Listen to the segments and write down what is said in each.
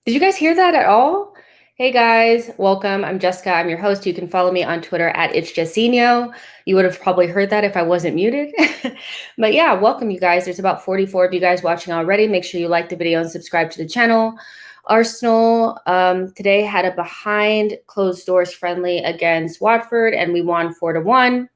Did you guys hear that at all? Hey guys, welcome. I'm Jessica. I'm your host. You can follow me on Twitter at @It'sJessino. You would have probably heard that if I wasn't muted. But yeah, welcome you guys. There's about 44 of you guys watching already. Make sure you like the video and subscribe to the channel. Arsenal today had a behind closed doors friendly against Watford and we won 4-1.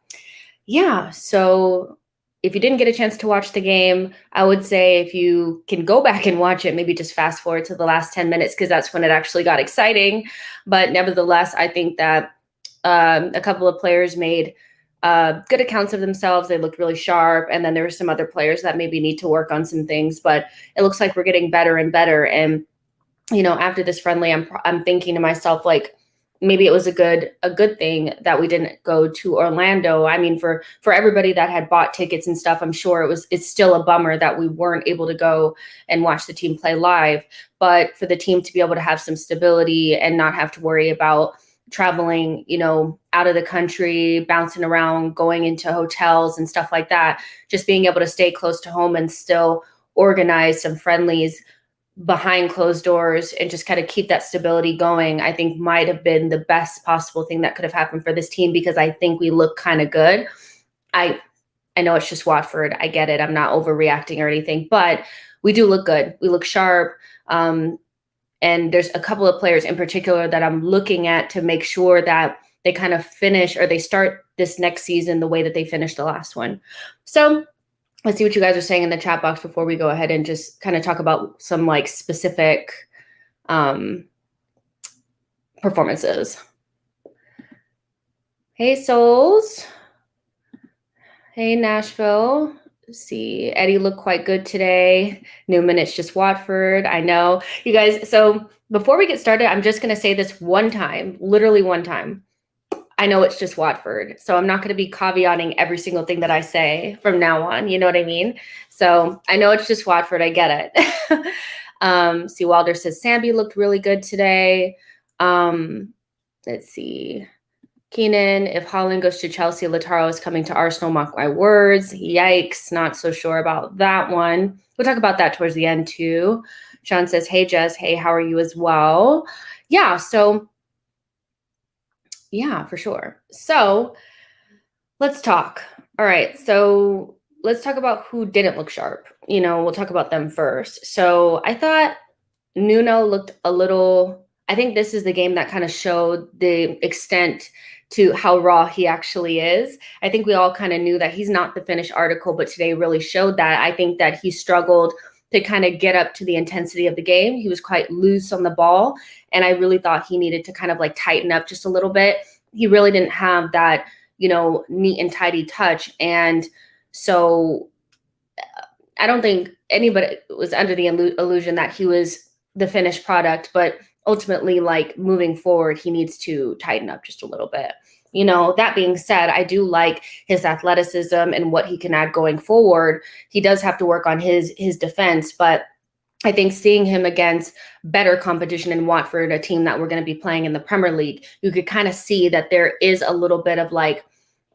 Yeah, so if you didn't get a chance to watch the game, I would say if you can go back and watch it, maybe just fast forward to the last 10 minutes because that's when it actually got exciting. But nevertheless, I think that a couple of players made good accounts of themselves. They looked really sharp. And then there were some other players that maybe need to work on some things. But it looks like we're getting better and better. And, you know, after this friendly, I'm thinking to myself, like, maybe it was a good thing that we didn't go to Orlando. I mean, for everybody that had bought tickets and stuff, I'm sure it's still a bummer that we weren't able to go and watch the team play live. But for the team to be able to have some stability and not have to worry about traveling, you know, out of the country, bouncing around, going into hotels and stuff like that, just being able to stay close to home and still organize some friendlies behind closed doors and just kind of keep that stability going, I think might have been the best possible thing that could have happened for this team because I think we look kind of good. I know it's just Watford. I get it. I'm not overreacting or anything, but we do look good. We look sharp. And there's a couple of players in particular that I'm looking at to make sure that they kind of finish or they start this next season the way that they finished the last one. So let's see what you guys are saying in the chat box before we go ahead and just kind of talk about some like specific performances. Hey, Souls. Hey, Nashville. Let's see, Eddie looked quite good today. Newman, it's just Watford. I know. You guys, so before we get started, I'm just going to say this one time, literally one time. I know it's just Watford, so I'm not going to be caveating every single thing that I say from now on. You know what I mean? So I know it's just Watford. I get it. See, Wilder says Sambi looked really good today. Let's see. Keenan, if Haaland goes to Chelsea, Lautaro is coming to Arsenal. Mark my words. Yikes. Not so sure about that one. We'll talk about that towards the end too. Sean says, hey, Jess. Hey, how are you as well? Yeah, so yeah, for sure. So let's talk. All right. So let's talk about who didn't look sharp. You know, we'll talk about them first. So I thought Nuno looked a little, I think this is the game that kind of showed the extent to how raw he actually is. I think we all kind of knew that he's not the finished article, but today really showed that. I think that he struggled to kind of get up to the intensity of the game. He was quite loose on the ball. And I really thought he needed to kind of like tighten up just a little bit. He really didn't have that, you know, neat and tidy touch. And so I don't think anybody was under the illusion that he was the finished product, but ultimately, like moving forward, he needs to tighten up just a little bit. You know, that being said, I do like his athleticism and what he can add going forward. He does have to work on his defense, but I think seeing him against better competition in Watford, a team that we're going to be playing in the Premier League, you could kind of see that there is a little bit of like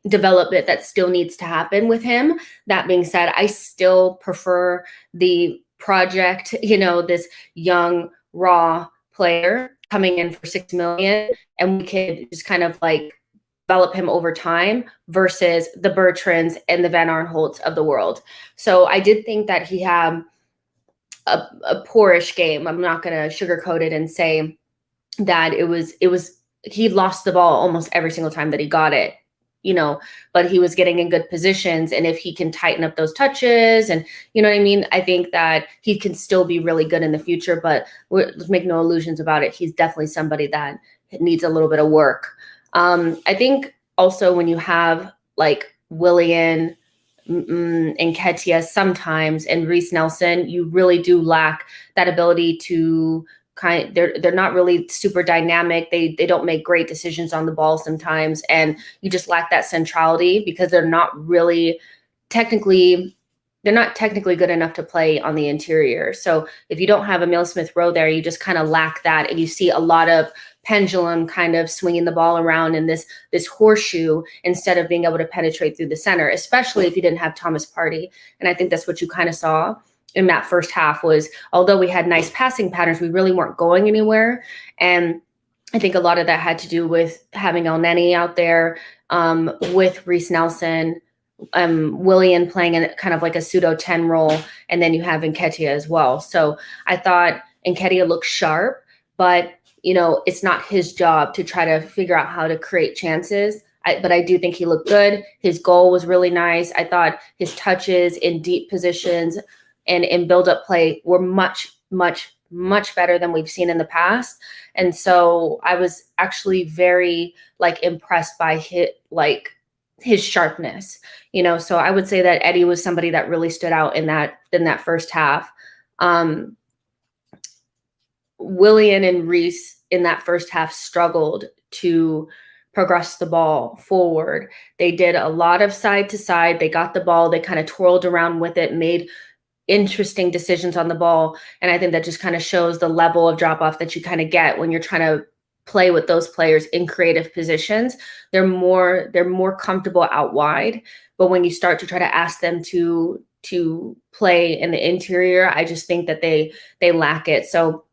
development that still needs to happen with him. That being said, I still prefer the project, this young, raw player coming in for 6 million, and we could just kind of like develop him over time versus the Bertrands and the Van Arnholts of the world. So I did think that he had a poorish game. I'm not going to sugarcoat it and say that it was he lost the ball almost every single time that he got it, but he was getting in good positions. And if he can tighten up those touches and, you know what I mean, I think that he can still be really good in the future, but let's make no illusions about it. He's definitely somebody that needs a little bit of work. I think also when you have like Willian, Nketiah sometimes, and Reece Nelson, you really do lack that ability to they're not really super dynamic. They don't make great decisions on the ball sometimes, and you just lack that centrality because they're not technically good enough to play on the interior. So if you don't have Emile Smith-Rowe there, you just kind of lack that, and you see a lot of pendulum kind of swinging the ball around in this horseshoe instead of being able to penetrate through the center, especially if you didn't have Thomas Partey. And I think that's what you kind of saw in that first half was, although we had nice passing patterns, we really weren't going anywhere. And I think a lot of that had to do with having El Neni out there with Reece Nelson, Willian playing in kind of like a pseudo 10 role, and then you have Nketiah as well. So I thought Nketiah looked sharp, but it's not his job to try to figure out how to create chances. But I do think he looked good. His goal was really nice. I thought his touches in deep positions and in build-up play were much, much, much better than we've seen in the past. And so I was actually very impressed by his sharpness, so I would say that Eddie was somebody that really stood out in that first half. Willian and Reece in that first half struggled to progress the ball forward. They did a lot of side to side. They got the ball, they kind of twirled around with it, made interesting decisions on the ball. And I think that just kind of shows the level of drop off that you kind of get when you're trying to play with those players in creative positions. They're more comfortable out wide, but when you start to try to ask them to play in the interior, I just think that they lack it. So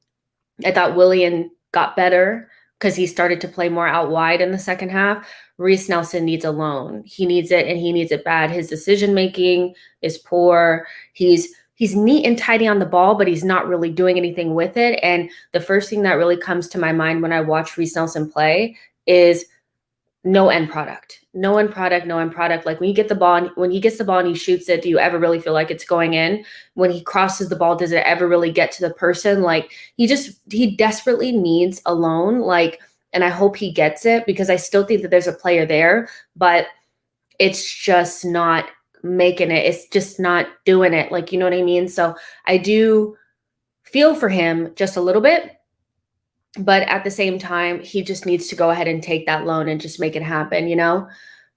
I thought Willian got better because he started to play more out wide in the second half. Reece Nelson needs a loan. He needs it, and he needs it bad. His decision making is poor. He's neat and tidy on the ball, but he's not really doing anything with it. And the first thing that really comes to my mind when I watch Reece Nelson play is no end product. Like when he gets the ball and he shoots it, do you ever really feel like it's going in? When he crosses the ball, does it ever really get to the person? Like he desperately needs a loan. And I hope he gets it because I still think that there's a player there, but it's just not making it. It's just not doing it. You know what I mean? So I do feel for him just a little bit. But at the same time, he just needs to go ahead and take that loan and just make it happen,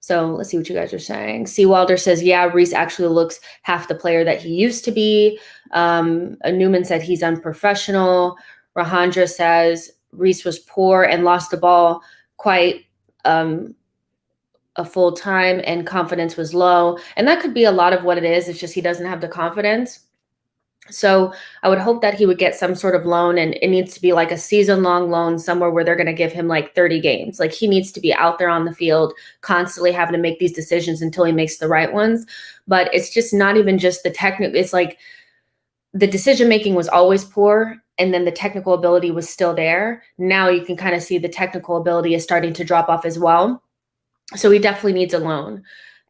So let's see what you guys are saying. Seawalder says, yeah, Reece actually looks half the player that he used to be. Newman said he's unprofessional. Rahandra says Reece was poor and lost the ball quite a full time and confidence was low. And that could be a lot of what it is. It's just he doesn't have the confidence. So I would hope that he would get some sort of loan, and it needs to be like a season-long loan somewhere where they're going to give him 30 games. He needs to be out there on the field, constantly having to make these decisions until he makes the right ones. But it's just not even just the technical. It's the decision-making was always poor, and then the technical ability was still there. Now you can kind of see the technical ability is starting to drop off as well. So he definitely needs a loan.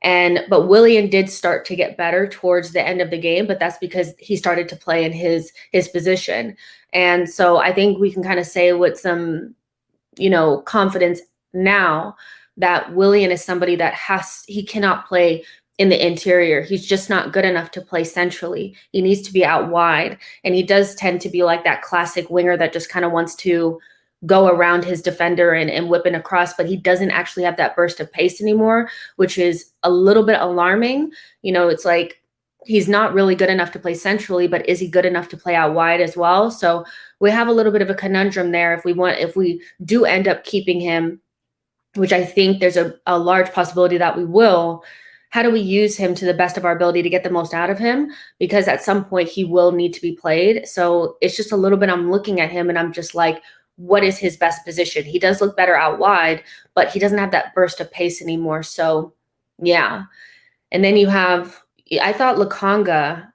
But Willian did start to get better towards the end of the game, but that's because he started to play in his position. And so I think we can kind of say with some, confidence now that Willian is somebody that he cannot play in the interior. He's just not good enough to play centrally. He needs to be out wide. And he does tend to be like that classic winger that just kind of wants to go around his defender and whipping across, but he doesn't actually have that burst of pace anymore, which is a little bit alarming. It's he's not really good enough to play centrally, but is he good enough to play out wide as well? So we have a little bit of a conundrum there if we do end up keeping him, which I think there's a large possibility that we will. How do we use him to the best of our ability to get the most out of him? Because at some point he will need to be played. So it's just a little bit, I'm looking at him and I'm just like, what is his best position? He does look better out wide, but he doesn't have that burst of pace anymore. So yeah. And then you have, I thought Lakanga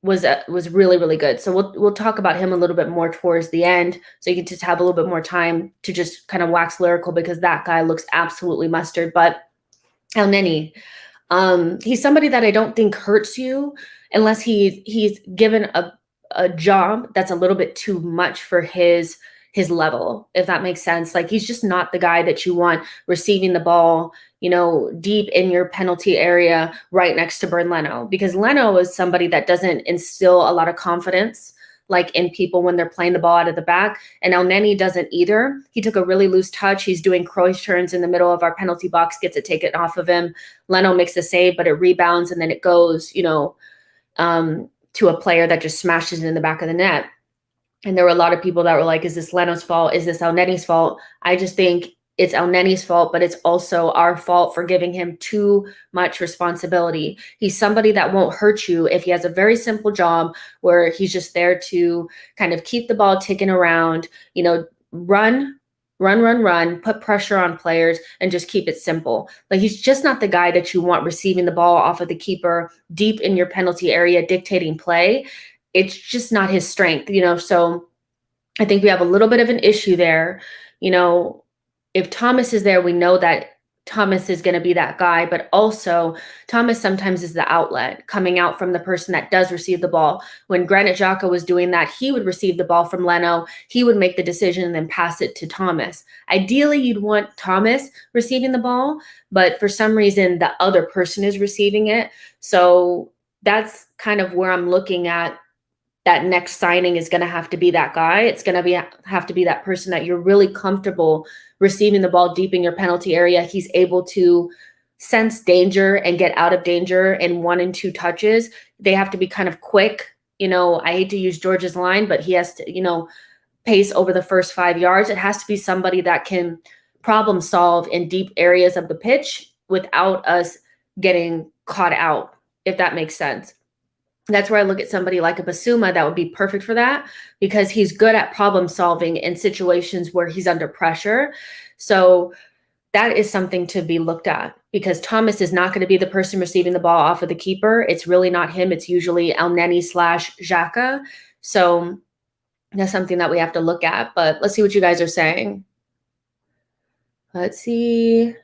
was really, really good. So we'll talk about him a little bit more towards the end, so you can just have a little bit more time to just kind of wax lyrical, because that guy looks absolutely mustard. But Elneny, he's somebody that I don't think hurts you unless he's given a job that's a little bit too much for his level, if that makes sense. Like, he's just not the guy that you want receiving the ball, deep in your penalty area right next to Bernd Leno, because Leno is somebody that doesn't instill a lot of confidence like in people when they're playing the ball out of the back. And Elneny doesn't either. He took a really loose touch. He's doing Cruyff turns in the middle of our penalty box, gets it taken off of him. Leno makes the save, but it rebounds and then it goes, to a player that just smashes it in the back of the net. And there were a lot of people that were like, is this Leno's fault? Is this Elneny's fault? I just think it's Elneny's fault, but it's also our fault for giving him too much responsibility. He's somebody that won't hurt you if he has a very simple job where he's just there to kind of keep the ball ticking around, run, put pressure on players, and just keep it simple. But he's just not the guy that you want receiving the ball off of the keeper deep in your penalty area, dictating play. It's just not his strength, so I think we have a little bit of an issue there. If Thomas is there, we know that Thomas is going to be that guy, but also Thomas sometimes is the outlet coming out from the person that does receive the ball. When Granit Xhaka was doing that, he would receive the ball from Leno, he would make the decision and then pass it to Thomas. Ideally, you'd want Thomas receiving the ball, but for some reason, the other person is receiving it. So that's kind of where I'm looking at. That next signing is going to have to be that guy. It's going to have to be that person that you're really comfortable receiving the ball deep in your penalty area. He's able to sense danger and get out of danger in 1 and 2 touches. They have to be kind of quick. I hate to use George's line, but he has to, pace over the first 5 yards. It has to be somebody that can problem solve in deep areas of the pitch without us getting caught out, if that makes sense. That's where I look at somebody like a Basuma that would be perfect for that, because he's good at problem solving in situations where he's under pressure. So that is something to be looked at, because Thomas is not going to be the person receiving the ball off of the keeper. It's really not him. It's usually Elneny/Xhaka. So that's something that we have to look at. But let's see what you guys are saying. Let's see.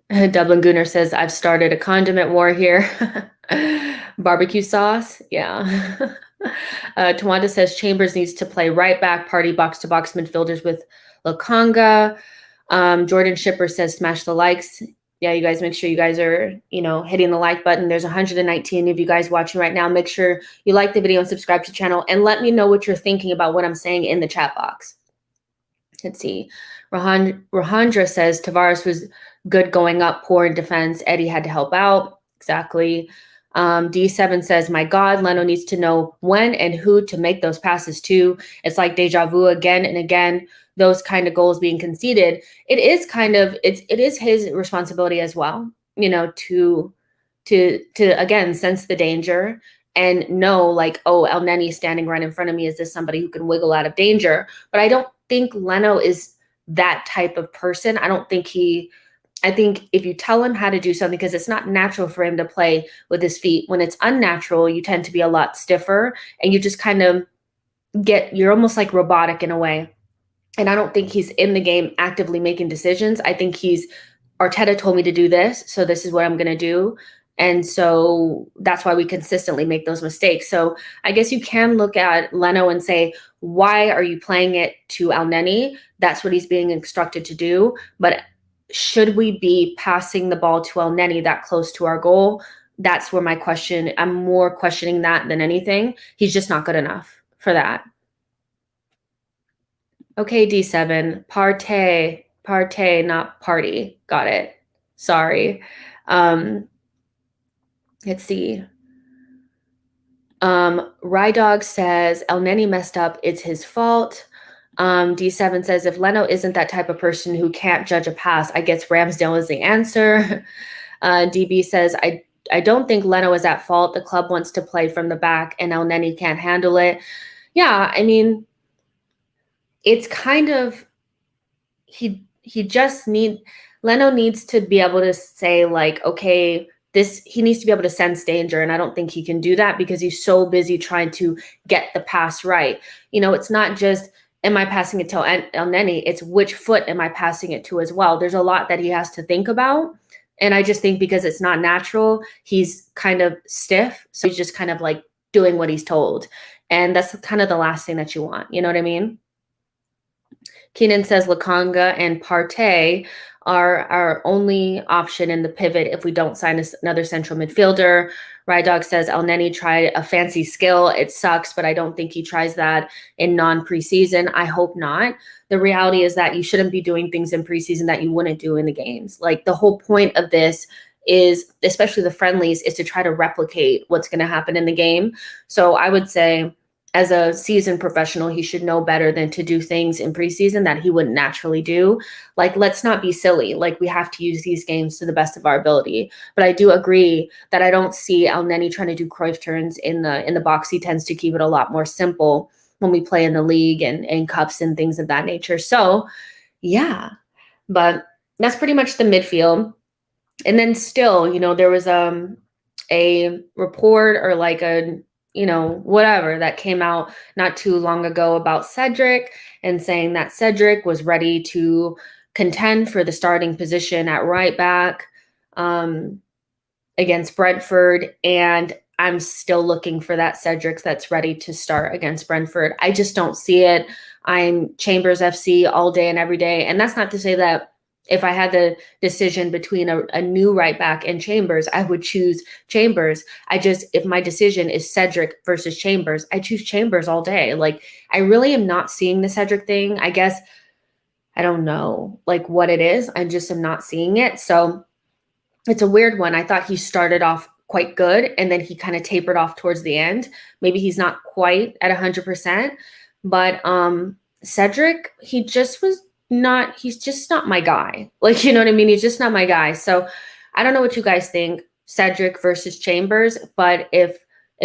Dublin Gooner says, I've started a condiment war here. Barbecue sauce. Yeah. Tawanda says Chambers needs to play right back, party box-to-box midfielders with Lakanga. Jordan Shipper says smash the likes. Yeah, you guys make sure you guys are, hitting the like button. There's 119 of you guys watching right now. Make sure you like the video and subscribe to the channel, and let me know what you're thinking about what I'm saying in the chat box. Let's see. Rahandra says Tavares was good going up, poor in defense. Eddie had to help out. Exactly. D7 says, my God, Leno needs to know when and who to make those passes to. It's like deja vu again and again, those kind of goals being conceded. It is it is his responsibility as well, to again, sense the danger and know, like, oh, Elneny standing right in front of me. Is this somebody who can wiggle out of danger? But I don't think Leno is that type of person. I think if you tell him how to do something, because it's not natural for him to play with his feet. When it's unnatural, you tend to be a lot stiffer and you just kind of you're almost like robotic in a way. And I don't think he's in the game actively making decisions. I think Arteta told me to do this, so this is what I'm going to do. And so that's why we consistently make those mistakes. So I guess you can look at Leno and say, why are you playing it to Elneny? That's what he's being instructed to do. But should we be passing the ball to Elneny that close to our goal? That's where I'm more questioning that than anything. He's just not good enough for that. Okay, D7, partay, not party. Got it. Sorry. Let's see. Rydog says El Neni messed up. It's his fault. D7 says if Leno isn't that type of person who can't judge a pass, I guess Ramsdale is the answer. DB says I don't think Leno is at fault. The club wants to play from the back, and El Neni can't handle it. Yeah, I mean, it's kind of he just Leno needs to be able to say like, okay, he needs to be able to sense danger, and I don't think he can do that because he's so busy trying to get the pass right. It's not just am I passing it to El Neni, it's which foot am I passing it to as well. There's a lot that he has to think about, and I just think because it's not natural, he's kind of stiff, so he's just kind of like doing what he's told, and that's kind of the last thing that you want. You know what I mean? Keenan says Lakanga and Partey are our only option in the pivot if we don't sign another central midfielder. Rydog says El Neni tried a fancy skill. It sucks, but I don't think he tries that in non-preseason. I hope not. The reality is that you shouldn't be doing things in preseason that you wouldn't do in the games. Like the whole point of this is, especially the friendlies, is to try to replicate what's going to happen in the game. So I would say, as a seasoned professional, he should know better than to do things in preseason that he wouldn't naturally do. Like, let's not be silly. Like, we have to use these games to the best of our ability. But I do agree that I don't see El Neni trying to do Cruyff turns in the box. He tends to keep it a lot more simple when we play in the league and cups and things of that nature. So, yeah. But that's pretty much the midfield. And then still, there was a report or like a whatever that came out not too long ago about Cedric and saying that Cedric was ready to contend for the starting position at right back against Brentford. And I'm still looking for that Cedric that's ready to start against Brentford. I just don't see it. I'm Chambers FC all day and every day. And that's not to say that if I had the decision between a new right back and Chambers, I would choose Chambers. If my decision is Cedric versus Chambers, I choose Chambers all day. Like, I really am not seeing the Cedric thing. I guess, I don't know like what it is. I just am not seeing it. So it's a weird one. I thought he started off quite good and then he kind of tapered off towards the end. Maybe he's not quite at 100%, but Cedric, he's just not my guy. Like, you know what I mean? He's just not my guy. So I don't know what you guys think, Cedric versus Chambers, but if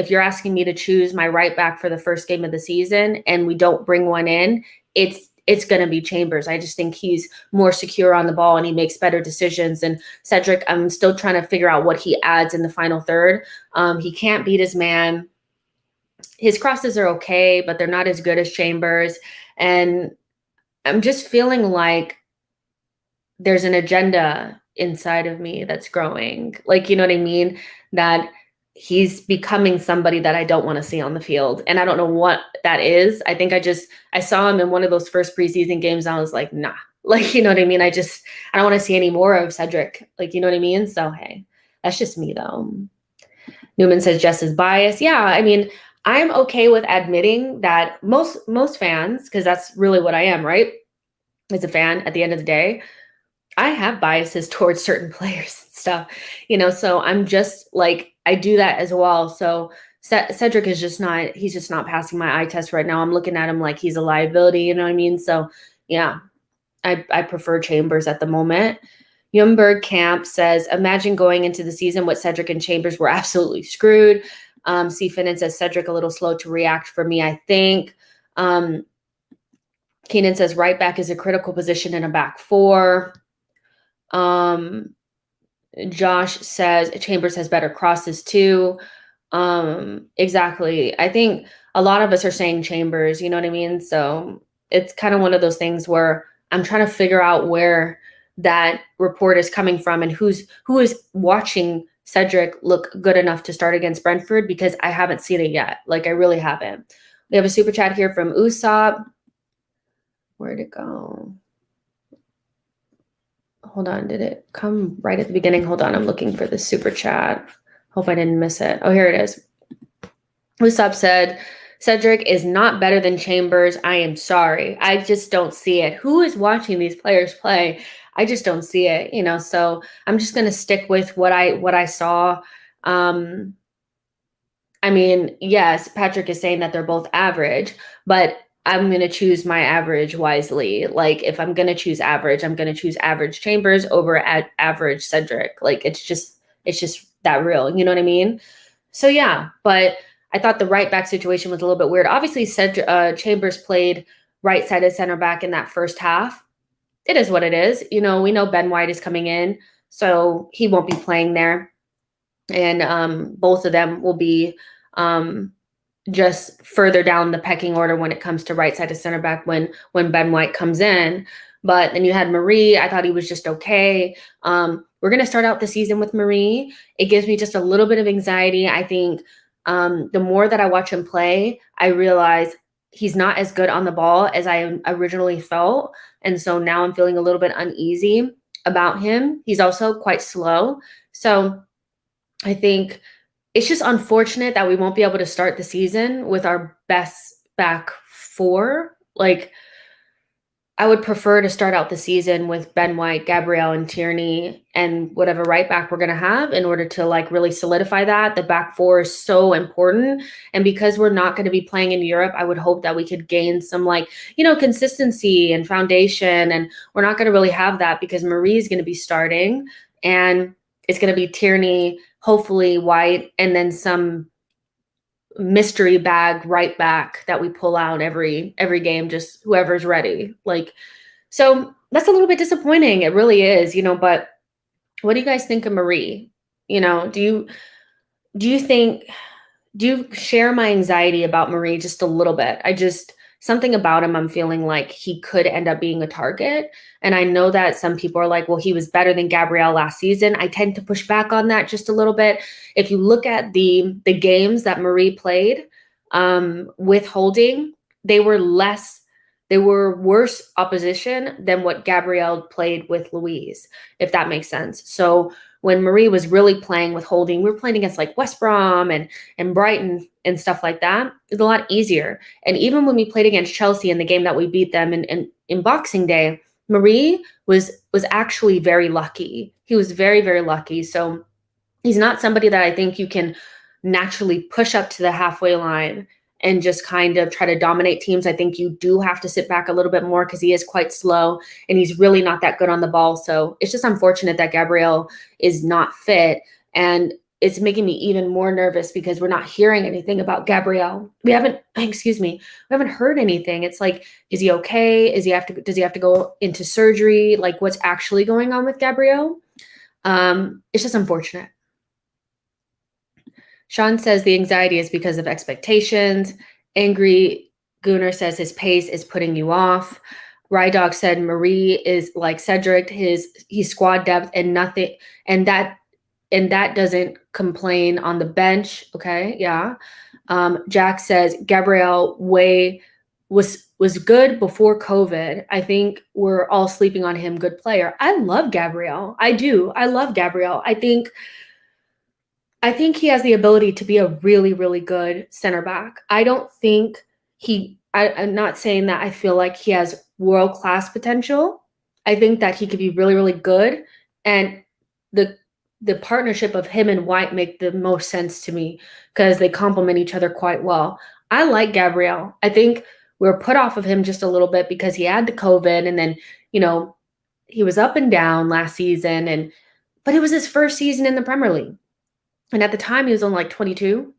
you're asking me to choose my right back for the first game of the season and we don't bring one in, it's going to be Chambers. I just think he's more secure on the ball and he makes better decisions. And Cedric, I'm still trying to figure out what he adds in the final third. He can't beat his man. His crosses are okay, but they're not as good as Chambers. And I'm just feeling like there's an agenda inside of me that's growing. Like, you know what I mean? That he's becoming somebody that I don't want to see on the field. And I don't know what that is. I think I saw him in one of those first preseason games. And I was like, nah, like, you know what I mean? I don't want to see any more of Cedric. Like, you know what I mean? So, hey, that's just me though. Newman says Jess is biased. Yeah. I mean, I'm okay with admitting that most fans, because that's really what I am, right? As a fan at the end of the day, I have biases towards certain players and stuff, so I'm just like, I do that as well. So Cedric is he's just not passing my eye test right now. I'm looking at him like he's a liability, you know what I mean? So yeah, I prefer Chambers at the moment. Jumberg Camp says, imagine going into the season with Cedric and Chambers, we're absolutely screwed. C. Finnan says Cedric a little slow to react for me, I think. Keenan says right back is a critical position in a back four. Josh says Chambers has better crosses too. Exactly. I think a lot of us are saying Chambers, you know what I mean? So it's kind of one of those things where I'm trying to figure out where that report is coming from and who is watching Cedric look good enough to start against Brentford, because I haven't seen it yet. Like, I really haven't. We have a super chat here from Usopp. Where'd it go? Hold on. Did it come right at the beginning? Hold on. I'm looking for the super chat. Hope I didn't miss it. Oh, here it is. Usopp said, Cedric is not better than Chambers. I am sorry. I just don't see it. Who is watching these players play? I just don't see it, so I'm just going to stick with what I saw. I mean, yes, Patrick is saying that they're both average, but I'm going to choose my average wisely. Like, if I'm going to choose average, I'm going to choose average Chambers over at average Cedric. Like, it's just that real. You know what I mean? So yeah, but I thought the right back situation was a little bit weird. Obviously, Chambers played right-sided center back in that first half. It is what it is. You know, we know Ben White is coming in, so he won't be playing there, and both of them will be um, just further down the pecking order when it comes to right-sided center back when Ben White comes in. But then you had Marie. I thought he was just okay. We're going to start out the season with Marie. It gives me just a little bit of anxiety. I think the more that I watch him play, I realize he's not as good on the ball as I originally felt. And so now I'm feeling a little bit uneasy about him. He's also quite slow. So I think it's just unfortunate that we won't be able to start the season with our best back four. Like, I would prefer to start out the season with Ben White, Gabriel, and Tierney, and whatever right back we're going to have in order to like really solidify that. The back four is so important. And because we're not going to be playing in Europe, I would hope that we could gain some like, you know, consistency and foundation. And we're not going to really have that because Marie is going to be starting and it's going to be Tierney, hopefully White, and then some mystery bag right back that we pull out every game, just whoever's ready. Like, so that's a little bit disappointing. It really is, you know, but what do you guys think of Marie? You know, do you think do you share my anxiety about Marie just a little bit? I just something about him I'm feeling like he could end up being a target. And I know that some people are like, well, he was better than Gabrielle last season. I tend to push back on that just a little bit. If you look at the games that Marie played with Holding, they were worse opposition than what Gabrielle played with Louise, if that makes sense. So when Marie was really playing with Holding, we were playing against like West Brom and Brighton and stuff like that. It's a lot easier. And even when we played against Chelsea in the game that we beat them in Boxing Day, Marie was actually very lucky. He was very, very lucky. So he's not somebody that I think you can naturally push up to the halfway line and just kind of try to dominate teams. I think you do have to sit back a little bit more because he is quite slow and he's really not that good on the ball. So it's just unfortunate that Gabrielle is not fit. And it's making me even more nervous because we're not hearing anything about Gabrielle. We haven't heard anything. It's like, is he okay? Does he have to go into surgery? Like, what's actually going on with Gabrielle? It's just unfortunate. Sean says the anxiety is because of expectations. Angry Gooner says his pace is putting you off. Rydog said Marie is like Cedric, he's squad depth and nothing, and that doesn't complain on the bench. Okay, yeah. Jack says Gabrielle was good before COVID. I think we're all sleeping on him. Good player. I love Gabrielle. I do. I love Gabrielle. I think he has the ability to be a really, really good center back. I don't think I'm not saying that I feel like he has world-class potential. I think that he could be really, really good. And the partnership of him and White make the most sense to me because they complement each other quite well. I like Gabriel. I think we were put off of him just a little bit because he had the COVID and then, you know, he was up and down last season but it was his first season in the Premier League. And at the time, he was only like 22,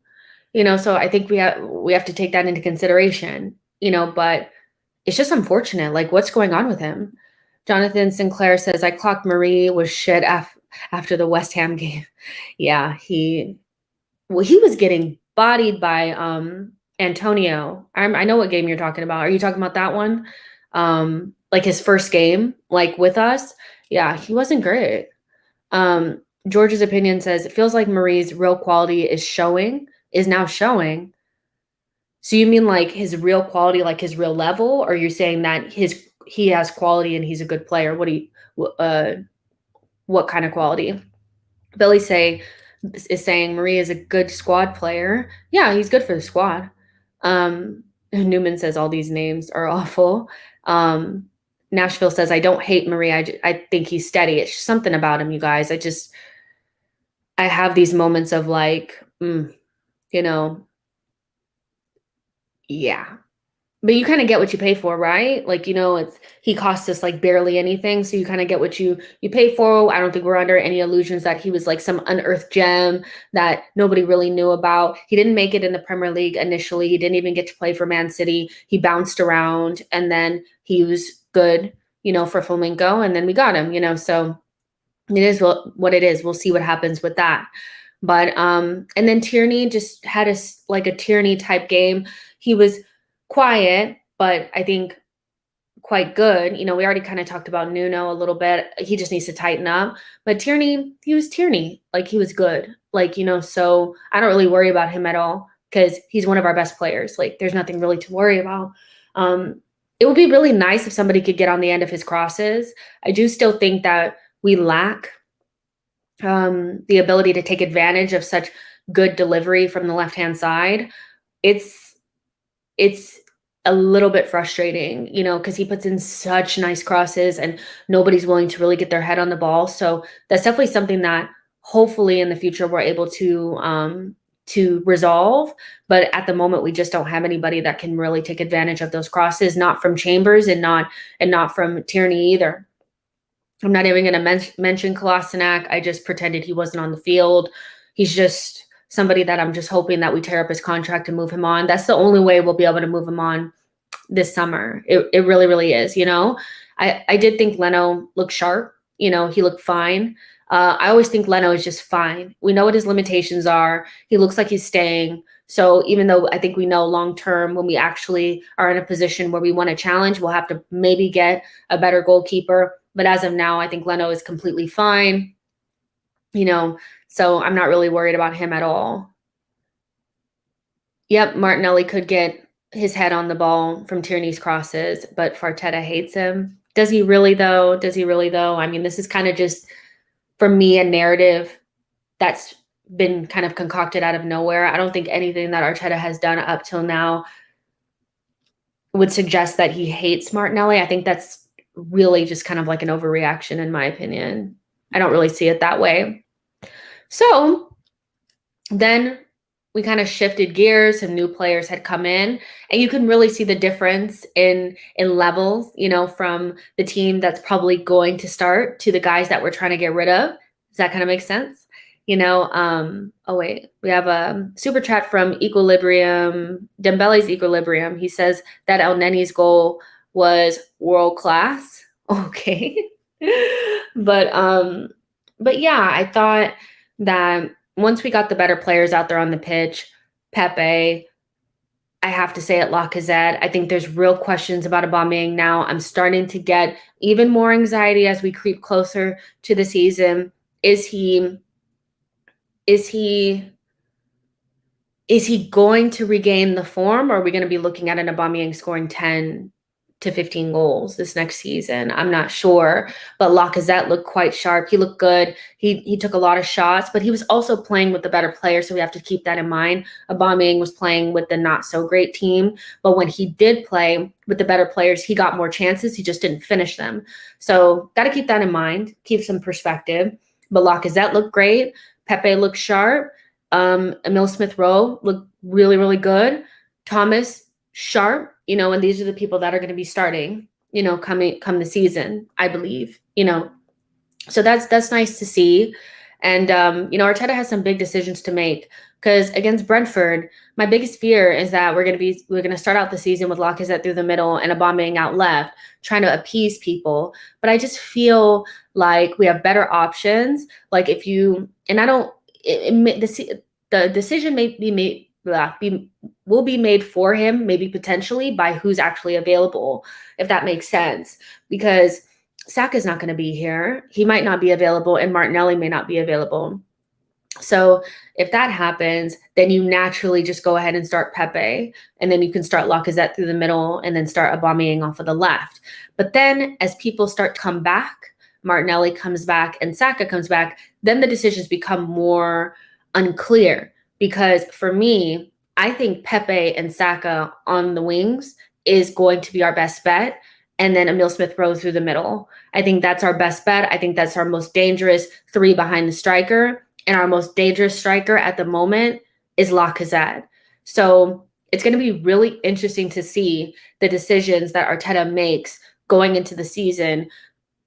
you know, so I think we have to take that into consideration, you know, but it's just unfortunate. Like, what's going on with him? Jonathan Sinclair says, I clocked Marie was shit after the West Ham game. Yeah, he was getting bodied by Antonio. I know what game you're talking about. Are you talking about that one? Like his first game, like with us? Yeah, he wasn't great. George's opinion says, it feels like Marie's real quality is now showing. So you mean like his real quality, like his real level, or you're saying that he has quality and he's a good player? What kind of quality? Billy is saying Marie is a good squad player. Yeah, he's good for the squad. Newman says all these names are awful. Nashville says, I don't hate Marie. I think he's steady. It's just something about him, you guys. I have these moments of like, you know, yeah. But you kind of get what you pay for, right? Like, he cost us like barely anything. So you kind of get what you pay for. I don't think we're under any illusions that he was like some unearthed gem that nobody really knew about. He didn't make it in the Premier League initially. He didn't even get to play for Man City. He bounced around and then he was good, for Flamengo. And then we got him, so it is what it is. We'll see what happens with that. But and then Tierney just had like a Tierney type game. He was quiet, but I think quite good. We already kind of talked about Nuno a little bit. He just needs to tighten up. But Tierney, he was Tierney. Like, he was good. Like, so I don't really worry about him at all because he's one of our best players. Like, there's nothing really to worry about. It would be really nice if somebody could get on the end of his crosses. I do still think that we lack the ability to take advantage of such good delivery from the left-hand side. It's a little bit frustrating, because he puts in such nice crosses and nobody's willing to really get their head on the ball. So that's definitely something that hopefully in the future we're able to resolve. But at the moment, we just don't have anybody that can really take advantage of those crosses, not from Chambers and not from Tierney either. I'm not even going to mention Kolasinac. I just pretended he wasn't on the field. He's just somebody that I'm just hoping that we tear up his contract and move him on. That's the only way we'll be able to move him on this summer. It really, really is, I did think Leno looked sharp. He looked fine. I always think Leno is just fine. We know what his limitations are. He looks like he's staying. So even though I think we know long-term when we actually are in a position where we want to challenge, we'll have to maybe get a better goalkeeper. But as of now, I think Leno is completely fine, so I'm not really worried about him at all. Yep, Martinelli could get his head on the ball from Tierney's crosses, but Arteta hates him. Does he really, though? I mean, this is kind of just, for me, a narrative that's been kind of concocted out of nowhere. I don't think anything that Arteta has done up till now would suggest that he hates Martinelli. I think that's really just kind of like an overreaction, in my opinion. I don't really see it that way. So then we kind of shifted gears and new players had come in, and you can really see the difference in levels, from the team that's probably going to start to the guys that we're trying to get rid of. Does that kind of make sense? Oh wait, we have a super chat from Equilibrium, Dembele's Equilibrium. He says that El Neni's goal was world class. Okay. But yeah, I thought that once we got the better players out there on the pitch, Pepe, I have to say it, Lacazette, I think there's real questions about Aubameyang now. I'm starting to get even more anxiety as we creep closer to the season. Is he going to regain the form, or are we going to be looking at an Aubameyang scoring 10 to 15 goals this next season? I'm not sure, but Lacazette looked quite sharp. He looked good. He took a lot of shots, but he was also playing with the better players, so we have to keep that in mind. Aubameyang was playing with the not so great team, but when he did play with the better players, he got more chances. He just didn't finish them. So got to keep that in mind, keep some perspective. But Lacazette looked great. Pepe looked sharp. Emil Smith-Rowe looked really, really good. Thomas, sharp, and these are the people that are going to be starting, come the season, I believe, So that's nice to see. And, Arteta has some big decisions to make, because against Brentford, my biggest fear is that we're going to start out the season with Lacazette through the middle and Aubameyang out left, trying to appease people. But I just feel like we have better options. Like the decision may be made, will be made for him, maybe potentially by who's actually available, if that makes sense. Because Saka's not going to be here. He might not be available, and Martinelli may not be available. So if that happens, then you naturally just go ahead and start Pepe, and then you can start Lacazette through the middle and then start Aubameyang off of the left. But then as people start to come back, Martinelli comes back and Saka comes back, then the decisions become more unclear. Because for me, I think Pepe and Saka on the wings is going to be our best bet. And then Emil Smith-Rowe through the middle. I think that's our best bet. I think that's our most dangerous three behind the striker. And our most dangerous striker at the moment is Lacazette. So it's going to be really interesting to see the decisions that Arteta makes going into the season.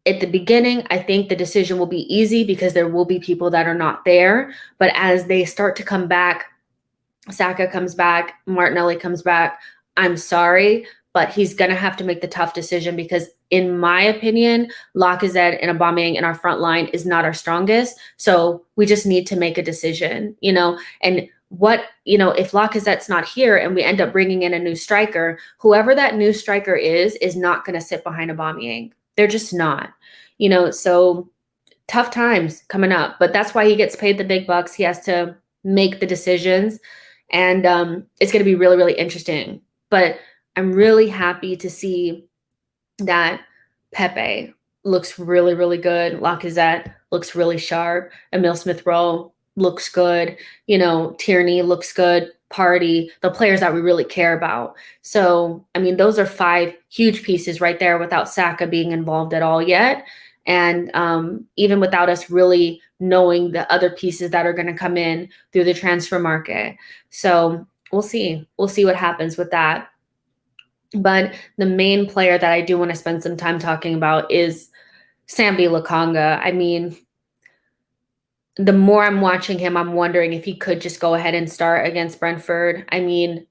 At the beginning, I think the decision will be easy because there will be people that are not there. But as they start to come back, Saka comes back, Martinelli comes back, I'm sorry, but he's going to have to make the tough decision because, in my opinion, Lacazette and Aubameyang in our front line is not our strongest. So we just need to make a decision, and if Lacazette's not here and we end up bringing in a new striker, whoever that new striker is not going to sit behind Aubameyang. They're just not, so tough times coming up, but that's why he gets paid the big bucks. He has to make the decisions, and it's going to be really, really interesting. But I'm really happy to see that Pepe looks really, really good. Lacazette looks really sharp. Emile Smith-Rowe looks good. Tierney looks good. Party, the players that we really care about. So, I mean, those are 5 huge pieces right there without Saka being involved at all yet. And even without us really knowing the other pieces that are going to come in through the transfer market. So we'll see. We'll see what happens with that. But the main player that I do want to spend some time talking about is Sambi Lokonga. I mean, the more I'm watching him, I'm wondering if he could just go ahead and start against Brentford. I mean,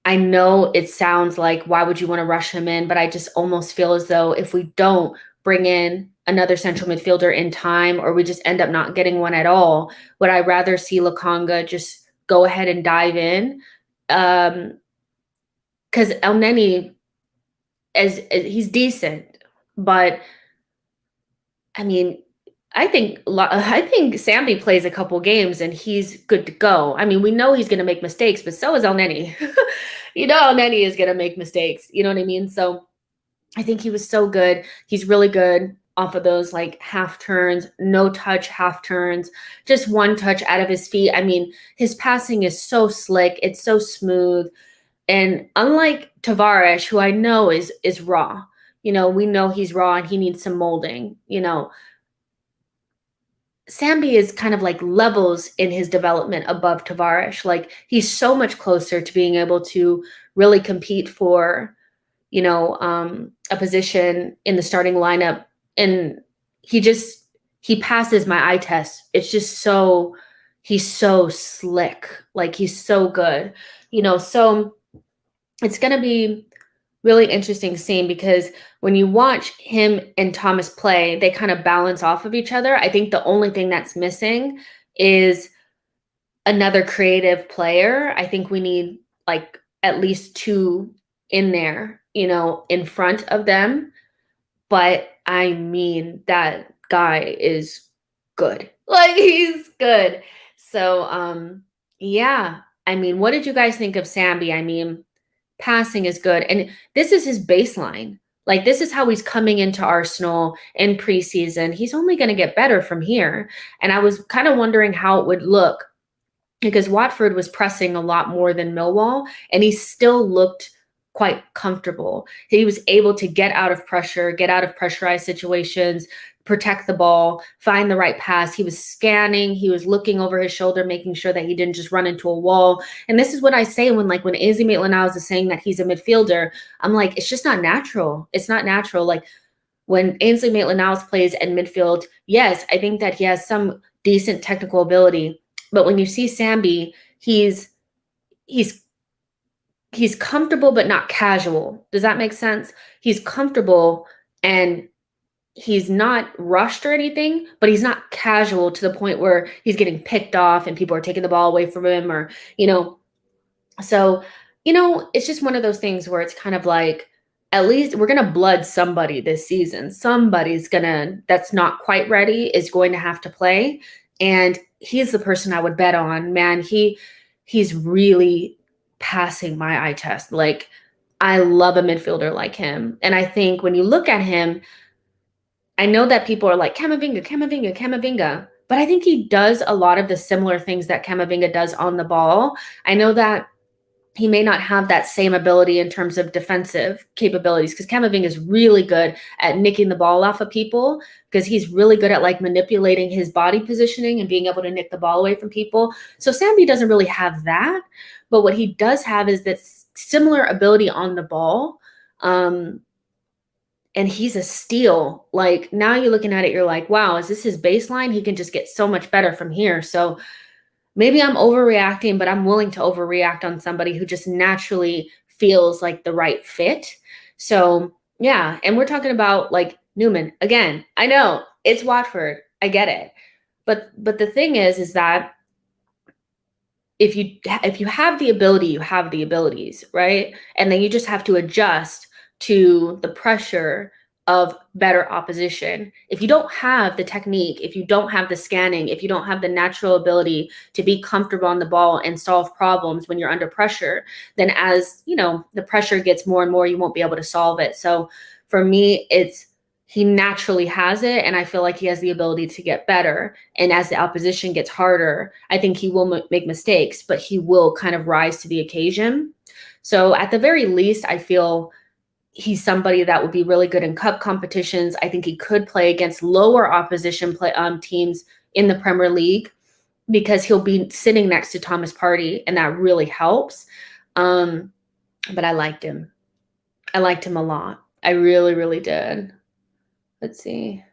I know it sounds like, why would you want to rush him in? But I just almost feel as though if we don't bring in another central midfielder in time, or we just end up not getting one at all, would I rather see Lokonga just go ahead and dive in? Because El Neni, as he's decent, but I mean, I think Sambi plays a couple games and he's good to go. I mean, we know he's going to make mistakes, but so is El Neni. El Neni is going to make mistakes. You know what I mean? So I think he was so good. He's really good off of those like half turns, no touch half turns, just one touch out of his feet. I mean, his passing is so slick. It's so smooth. And unlike Tavares, who I know is raw, we know he's raw and he needs some molding, Sambi is kind of like levels in his development above Tavares. Like, he's so much closer to being able to really compete for, a position in the starting lineup. And he passes my eye test. It's just he's so slick. Like, he's so good, so it's going to be really interesting seeing, because when you watch him and Thomas play, they kind of balance off of each other. I think the only thing that's missing is another creative player. I think we need like at least 2 in there, in front of them. But I mean, that guy is good. Like, he's good. So, yeah. I mean, what did you guys think of Sambi? I mean, passing is good. And this is his baseline. Like, this is how he's coming into Arsenal in preseason. He's only going to get better from here. And I was kind of wondering how it would look, because Watford was pressing a lot more than Millwall, and he still looked quite comfortable. He was able to get out of pressure, get out of pressurized situations, protect the ball, find the right pass. He was scanning, he was looking over his shoulder, making sure that he didn't just run into a wall. And this is what I say when Ainsley Maitland-Niles is saying that he's a midfielder. I'm like, it's just not natural. It's not natural. Like, when Ainsley Maitland-Niles plays in midfield, yes, I think that he has some decent technical ability. But when you see Sambi, he's comfortable but not casual. Does that make sense? He's comfortable and he's not rushed or anything, but he's not casual to the point where he's getting picked off and people are taking the ball away from him, or, so, it's just one of those things where it's kind of like, at least we're going to blood somebody this season. Somebody's that's not quite ready is going to have to play. And he's the person I would bet on, man. He's really passing my eye test. Like, I love a midfielder like him. And I think when you look at him, I know that people are like, Camavinga, but I think he does a lot of the similar things that Camavinga does on the ball. I know that he may not have that same ability in terms of defensive capabilities, because Camavinga is really good at nicking the ball off of people, because he's really good at like manipulating his body positioning and being able to nick the ball away from people. So Sambi doesn't really have that, but what he does have is that similar ability on the ball. And he's a steal. Like, now you're looking at it, you're like, wow, is this his baseline? He can just get so much better from here. So maybe I'm overreacting, but I'm willing to overreact on somebody who just naturally feels like the right fit. So yeah, and we're talking about like Newman. Again, I know it's Watford. I get it. But the thing is that if you have the ability, you have the abilities, right? And then you just have to adjust to the pressure of better opposition. If you don't have the technique, if you don't have the scanning, if you don't have the natural ability to be comfortable on the ball and solve problems when you're under pressure, then as you know, the pressure gets more and more, you won't be able to solve it. So for me, he naturally has it, and I feel like he has the ability to get better. And as the opposition gets harder, I think he will make mistakes, but he will kind of rise to the occasion. So at the very least, I feel he's somebody that would be really good in cup competitions. I think he could play against lower opposition teams in the Premier League, because he'll be sitting next to Thomas Partey, and that really helps. But I liked him. I liked him a lot. I really, really did. Let's see.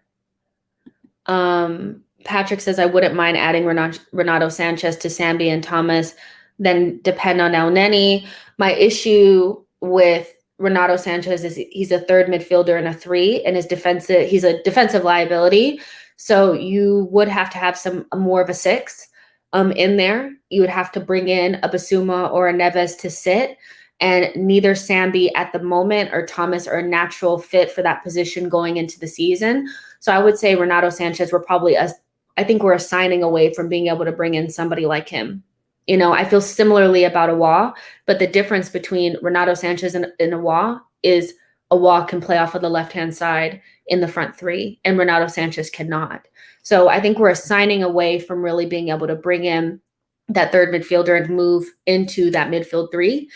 Patrick says, I wouldn't mind adding Renato Sanchez to Sambi and Thomas, then depend on El Neni. My issue with Renato Sanchez is he's a third midfielder and a 3, and he's a defensive liability. So you would have to have more of a 6 in there. You would have to bring in a Basuma or a Neves to sit. And neither Sambi at the moment or Thomas are a natural fit for that position going into the season. So I would say Renato Sanchez, I think we're assigning away from being able to bring in somebody like him. You know, I feel similarly about Awa, but the difference between Renato Sanchez and Awa is Awa can play off of the left-hand side in the front 3, and Renato Sanchez cannot. So I think we're assigning away from really being able to bring in that third midfielder and move into that midfield 3.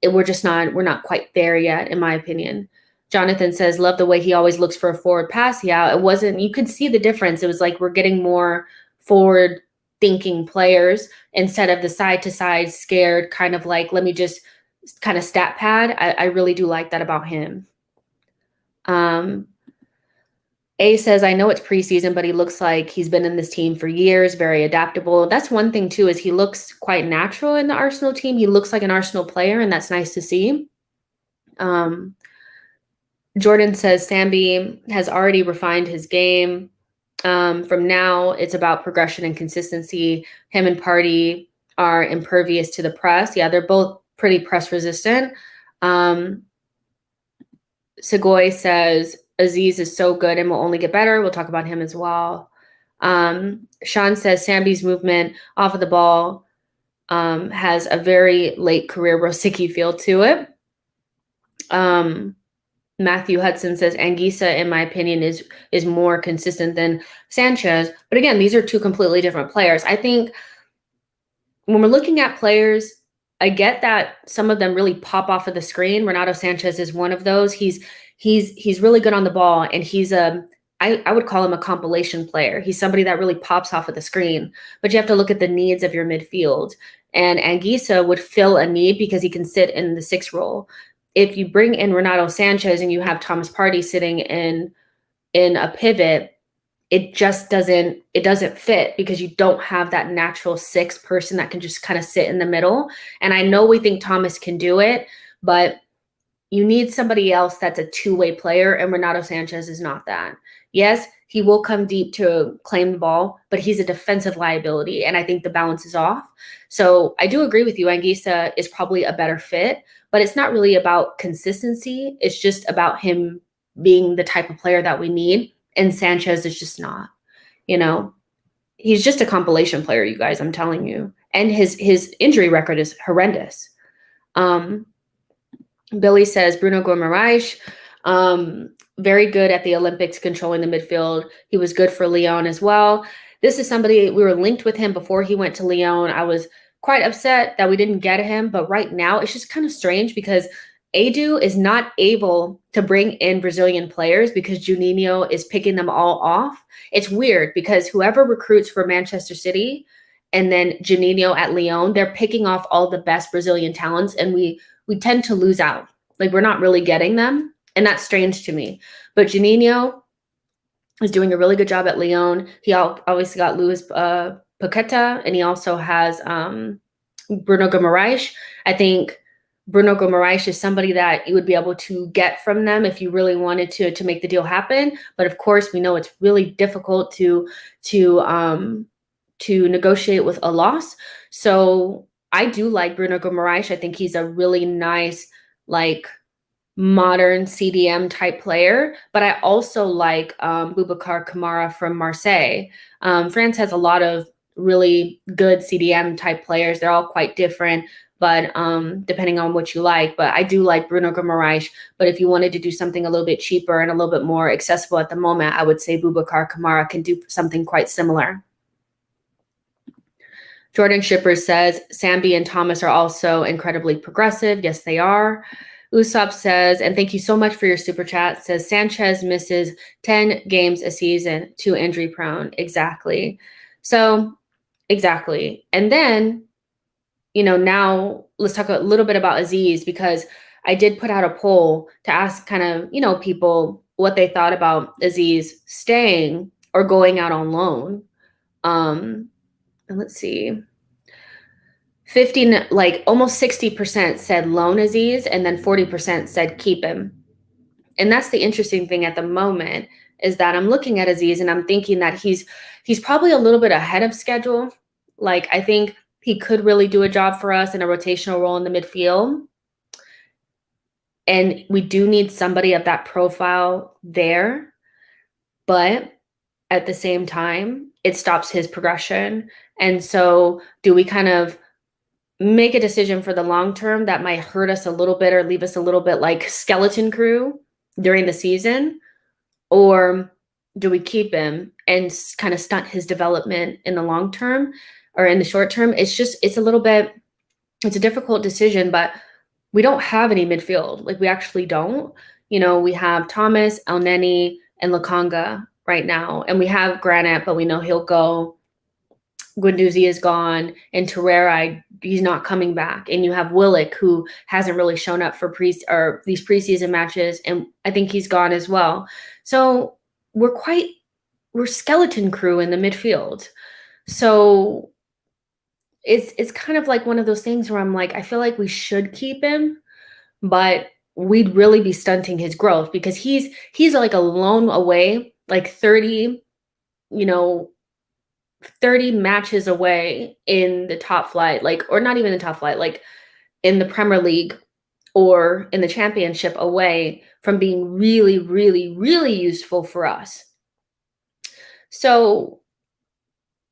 We're not quite there yet, in my opinion. Jonathan says, love the way he always looks for a forward pass. Yeah, you could see the difference. It was like we're getting more forward thinking players instead of the side to side scared, kind of like, let me just kind of stat pad. I really do like that about him. A says, I know it's preseason, but he looks like he's been in this team for years, very adaptable. That's one thing too, is he looks quite natural in the Arsenal team. He looks like an Arsenal player, and that's nice to see. Jordan says, Sambi has already refined his game. From now, it's about progression and consistency. Him and Partey are impervious to the press. Yeah, they're both pretty press resistant. Segoy says, Aziz is so good and will only get better. We'll talk about him as well. Sean says Sambi's movement off of the ball has a very late career Rosicky feel to it. Matthew Hudson says Anguissa, in my opinion, is more consistent than Sanchez. But again, these are two completely different players. I think when we're looking at players, I get that some of them really pop off of the screen. Renato Sanchez is one of those. He's really good on the ball, and I would call him a compilation player. He's somebody that really pops off of the screen. But you have to look at the needs of your midfield. And Anguissa would fill a need because he can sit in the 6 role. If you bring in Renato Sanchez and you have Thomas Partey sitting in a pivot, it doesn't fit, because you don't have that natural 6 person that can just kind of sit in the middle. And I know we think Thomas can do it, but you need somebody else that's a two-way player, and Renato Sanchez is not that. Yes, he will come deep to claim the ball, but he's a defensive liability, and I think the balance is off. So I do agree with you. Anguissa is probably a better fit, but it's not really about consistency. It's just about him being the type of player that we need, and Sanchez is just not. You know, he's just a compilation player, you guys, I'm telling you. And his injury record is horrendous. Billy says Bruno Guimaraes, very good at the Olympics, controlling the midfield. He was good for Lyon as well. This is somebody, we were linked with him before he went to Lyon. I was quite upset that we didn't get him. But right now, it's just kind of strange because Edu is not able to bring in Brazilian players because Juninho is picking them all off. It's weird because whoever recruits for Manchester City and then Juninho at Lyon, they're picking off all the best Brazilian talents, and we tend to lose out. Like, we're not really getting them, and that's strange to me. But Juninho is doing a really good job at Lyon. He obviously got Luis Paqueta, and he also has Bruno Guimaraes. I think Bruno Guimaraes is somebody that you would be able to get from them if you really wanted to make the deal happen. But of course, we know it's really difficult to negotiate with a loss. So I do like Bruno Guimaraes. I think he's a really nice, like, modern CDM type player, but I also like Boubacar Kamara from Marseille. France has a lot of really good CDM type players. They're all quite different, but depending on what you like. But I do like Bruno Guimaraes. But if you wanted to do something a little bit cheaper and a little bit more accessible at the moment, I would say Boubacar Kamara can do something quite similar. Jordan Shipper says, Sambi and Thomas are also incredibly progressive. Yes, they are. Usopp says, and thank you so much for your super chat, says Sanchez misses 10 games a season, too injury prone. Exactly. So, exactly. And then, now let's talk a little bit about Aziz, because I did put out a poll to ask kind of, people what they thought about Aziz staying or going out on loan. And let's see. 15, like almost 60% said loan Aziz, and then 40% said keep him. And that's the interesting thing at the moment, is that I'm looking at Aziz and I'm thinking that he's probably a little bit ahead of schedule. Like, I think he could really do a job for us in a rotational role in the midfield. And we do need somebody of that profile there. But at the same time, it stops his progression. And so do we kind of make a decision for the long term that might hurt us a little bit or leave us a little bit like skeleton crew during the season? Or do we keep him and kind of stunt his development in the long term or in the short term? It's a difficult decision, but we don't have any midfield. Like, we actually don't. We have Thomas, Elneny, and Lakanga right now. And we have Granit, but we know he'll go. Guendouzi is gone, and Torreira, he's not coming back. And you have Willock, who hasn't really shown up for these preseason matches, and I think he's gone as well. So we're skeleton crew in the midfield. So it's kind of like one of those things where I'm like, I feel like we should keep him, but we'd really be stunting his growth, because he's like a loan away, like 30 matches away in the top flight, or not even the top flight, like in the Premier League or in the Championship, away from being really, really, really useful for us. So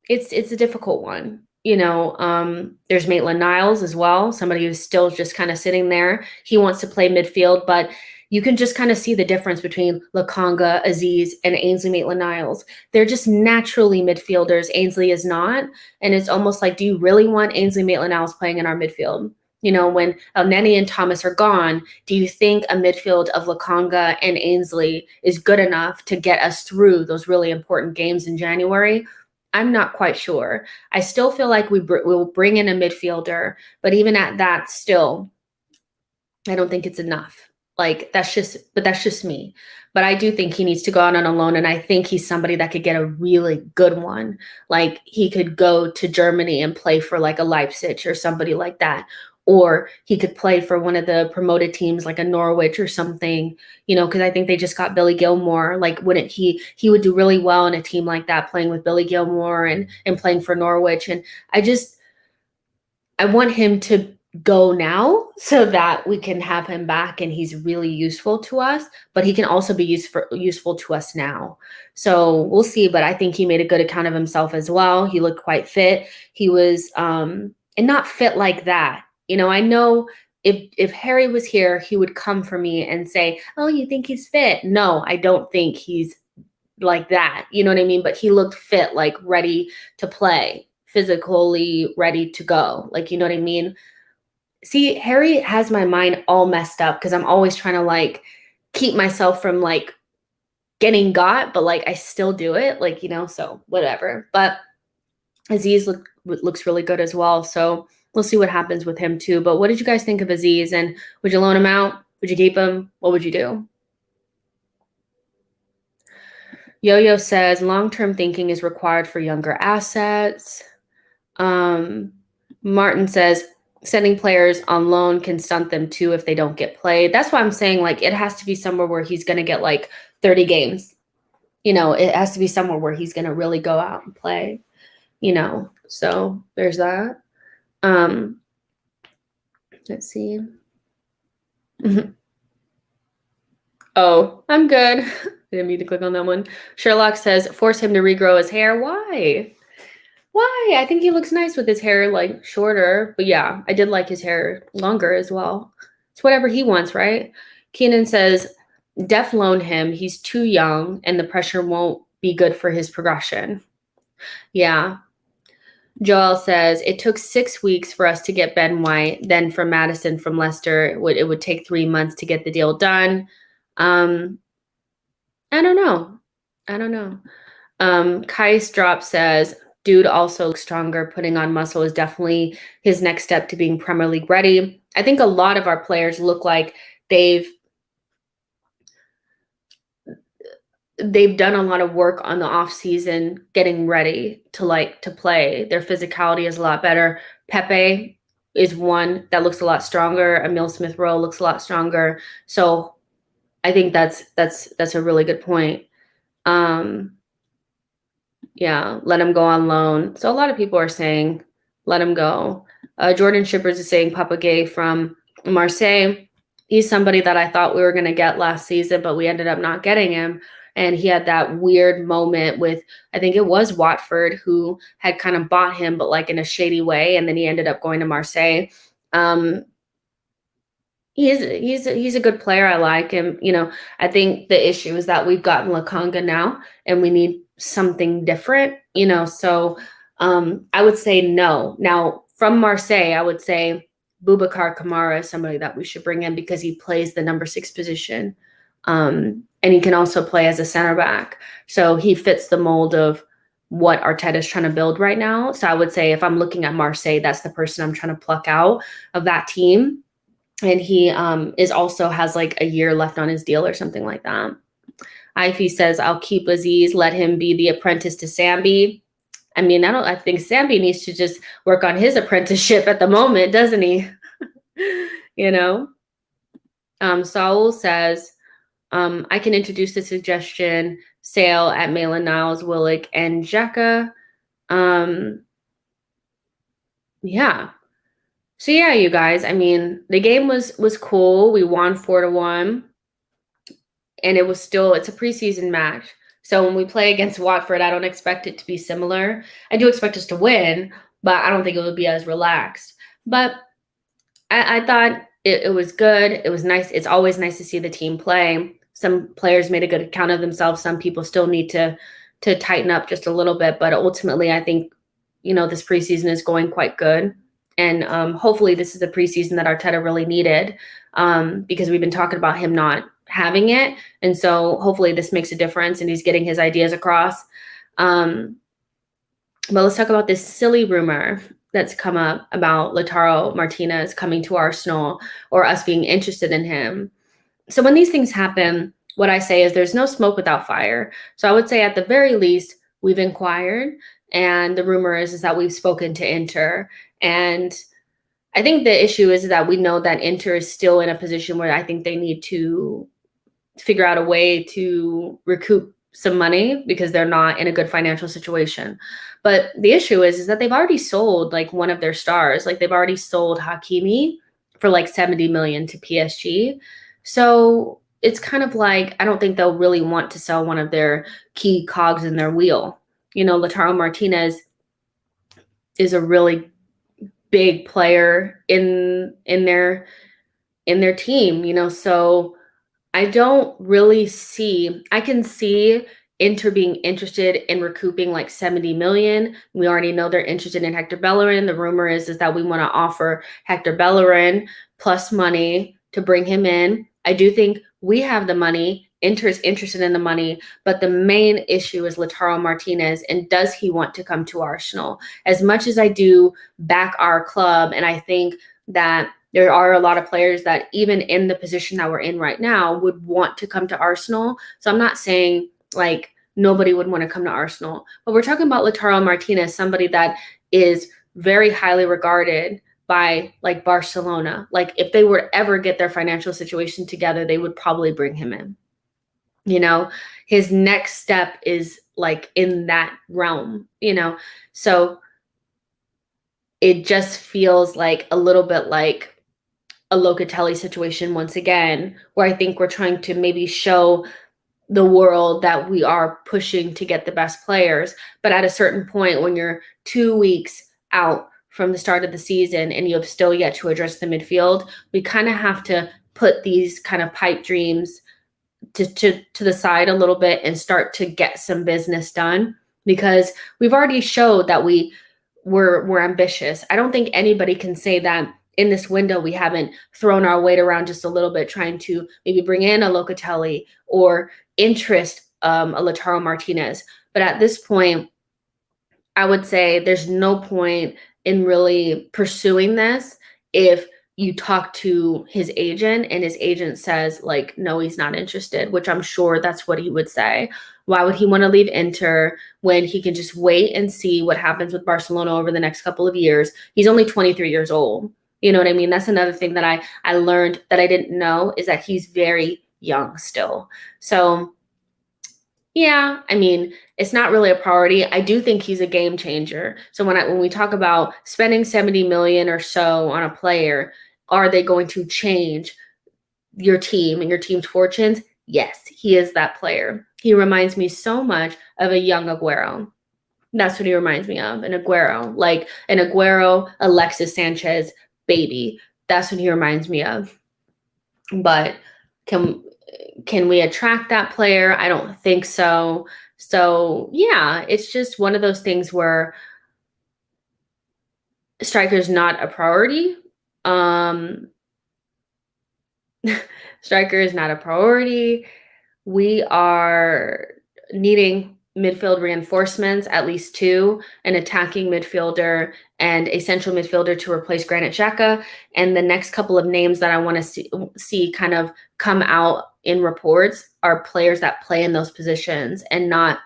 it's a difficult one. There's Maitland-Niles as well, somebody who's still just kind of sitting there. He wants to play midfield, but you can just kind of see the difference between Lakanga, Aziz, and Ainsley Maitland-Niles. They're just naturally midfielders. Ainsley is not. And it's almost like, do you really want Ainsley Maitland-Niles playing in our midfield? When Elneny and Thomas are gone, do you think a midfield of Lakanga and Ainsley is good enough to get us through those really important games in January? I'm not quite sure. I still feel like we'll bring in a midfielder, but even at that, still, I don't think it's enough. Like, that's just me. But I do think he needs to go out on a loan, and I think he's somebody that could get a really good one. Like, he could go to Germany and play for like a Leipzig or somebody like that. Or he could play for one of the promoted teams like a Norwich or something, because I think they just got Billy Gilmore. Like, wouldn't he would do really well in a team like that, playing with Billy Gilmore and playing for Norwich. And I want him to go now so that we can have him back and he's really useful to us, but he can also be useful to us now. So we'll see, but I think he made a good account of himself as well. He looked quite fit. He was and not fit like that. I know if Harry was here, he would come for me and say, "Oh, you think he's fit?" No, I don't think he's like that. You know what I mean? But he looked fit, like ready to play physically ready to go. Like, you know what I mean? See, Harry has my mind all messed up because I'm always trying to like keep myself from like getting got, but like I still do it, like, you know, so whatever. But Aziz looks really good as well. So we'll see what happens with him too. But what did you guys think of Aziz? And would you loan him out? Would you keep him? What would you do? Yo-Yo says long-term thinking is required for younger assets. Martin says sending players on loan can stunt them too if they don't get played. That's why I'm saying like it has to be somewhere where he's going to get like 30 games. You know, it has to be somewhere where he's going to really go out and play, you know. So there's that. Let's see. Oh, I'm good. I didn't mean to click on that one. Sherlock says, force him to regrow his hair. Why? Why? I think he looks nice with his hair like shorter. But yeah, I did like his hair longer as well. It's whatever he wants, right? Keenan says, def loan him. He's too young and the pressure won't be good for his progression. Yeah. Joel says, it took 6 weeks for us to get Ben White. Then for Madison from Leicester, it would take 3 months to get the deal done. I don't know. Kais Drop says, dude also looks stronger. Putting on muscle is definitely his next step to being Premier League ready. I think a lot of our players look like they've done a lot of work on the off season getting ready to play. Their physicality is a lot better. Pepe is one that looks a lot stronger. Emil Smith-Rowe looks a lot stronger. So I think that's a really good point. Yeah, let him go on loan. So a lot of people are saying let him go. Jordan Shippers is saying Papa Gay from Marseille. He's somebody that I thought we were going to get last season, but we ended up not getting him. And he had that weird moment with, I think it was Watford, who had kind of bought him, but like in a shady way. And then he ended up going to Marseille. He's a good player. I like him. You know, I think the issue is that we've gotten Lakanga now and we need something different, you know. So I would say no. Now from Marseille, I would say Boubacar Kamara is somebody that we should bring in because he plays the number 6 position. And he can also play as a center back. So he fits the mold of what Arteta is trying to build right now. So I would say if I'm looking at Marseille, that's the person I'm trying to pluck out of that team. And he has like a year left on his deal or something like that. Ify says, I'll keep Aziz, let him be the apprentice to Sambi. I mean, I think Sambi needs to just work on his apprenticeship at the moment, doesn't he? You know? Saul says, I can introduce the suggestion, Sale at Maitland Niles, Willock, and Xhaka. Yeah. So yeah, you guys, I mean, the game was cool. We won 4-1. And it's a preseason match. So when we play against Watford, I don't expect it to be similar. I do expect us to win, but I don't think it would be as relaxed. But I thought it was good. It was nice. It's always nice to see the team play. Some players made a good account of themselves. Some people still need to tighten up just a little bit. But ultimately, I think, you know, this preseason is going quite good. And hopefully this is the preseason that Arteta really needed because we've been talking about him not having it. And so hopefully this makes a difference and he's getting his ideas across. But let's talk about this silly rumor that's come up about Lautaro Martinez coming to Arsenal or us being interested in him. So when these things happen, what I say is there's no smoke without fire. So I would say at the very least, we've inquired. And the rumor is that we've spoken to Inter. And I think the issue is that we know that Inter is still in a position where I think they need to figure out a way to recoup some money because they're not in a good financial situation. But the issue is that they've already sold like one of their stars. Like they've already sold Hakimi for like 70 million to PSG. So it's kind of like, I don't think they'll really want to sell one of their key cogs in their wheel. You know, Lautaro Martinez is a really big player in their team, you know, so I don't really see, I can see Inter being interested in recouping like 70 million. We already know they're interested in Hector Bellerin. The rumor is that we want to offer Hector Bellerin plus money to bring him in. I do think we have the money. Inter's interested in the money, but the main issue is Lautaro Martinez, and does he want to come to Arsenal? As much as I do back our club, and I think that there are a lot of players that even in the position that we're in right now would want to come to Arsenal. So I'm not saying like nobody would want to come to Arsenal, but we're talking about Lautaro Martinez, somebody that is very highly regarded by like Barcelona. Like if they were to ever get their financial situation together, they would probably bring him in. You know, his next step is like in that realm, you know. So it just feels like a little bit like a Locatelli situation once again, where I think we're trying to maybe show the world that we are pushing to get the best players. But at a certain point, when you're 2 weeks out from the start of the season and you have still yet to address the midfield, we kind of have to put these kind of pipe dreams to the side a little bit and start to get some business done, because we've already showed that we're ambitious. I don't think anybody can say that in this window we haven't thrown our weight around just a little bit, trying to maybe bring in a Locatelli or interest a Lautaro Martinez. But at this point, I would say there's no point in really pursuing this if you talk to his agent and his agent says like, no, he's not interested, which I'm sure that's what he would say. Why would he want to leave Inter when he can just wait and see what happens with Barcelona over the next couple of years? He's only 23 years old. You know what I mean? That's another thing that I learned that I didn't know, is that he's very young still. So yeah, I mean, it's not really a priority. I do think he's a game changer. So when we talk about spending 70 million or so on a player, are they going to change your team and your team's fortunes? Yes, he is that player. He reminds me so much of a young Aguero. That's what he reminds me of, an Aguero, like an Aguero, Alexis Sanchez baby. That's what he reminds me of. But can we attract that player? I don't think so. So yeah, it's just one of those things where striker's not a priority. Striker is not a priority. We are needing midfield reinforcements, at least 2, an attacking midfielder and a central midfielder to replace Granit Xhaka. And the next couple of names that I want to see kind of come out in reports are players that play in those positions and not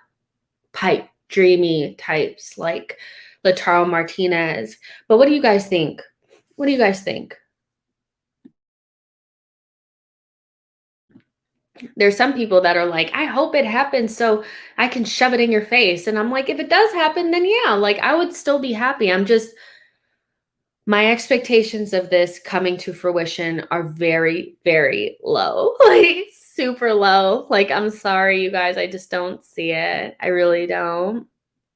pipe dreamy types like Lautaro Martinez. But what do you guys think? What do you guys think? There's some people that are like, I hope it happens so I can shove it in your face. And I'm like, if it does happen, then yeah, like I would still be happy. My expectations of this coming to fruition are very, very low, like super low. Like, I'm sorry, you guys, I just don't see it. I really don't.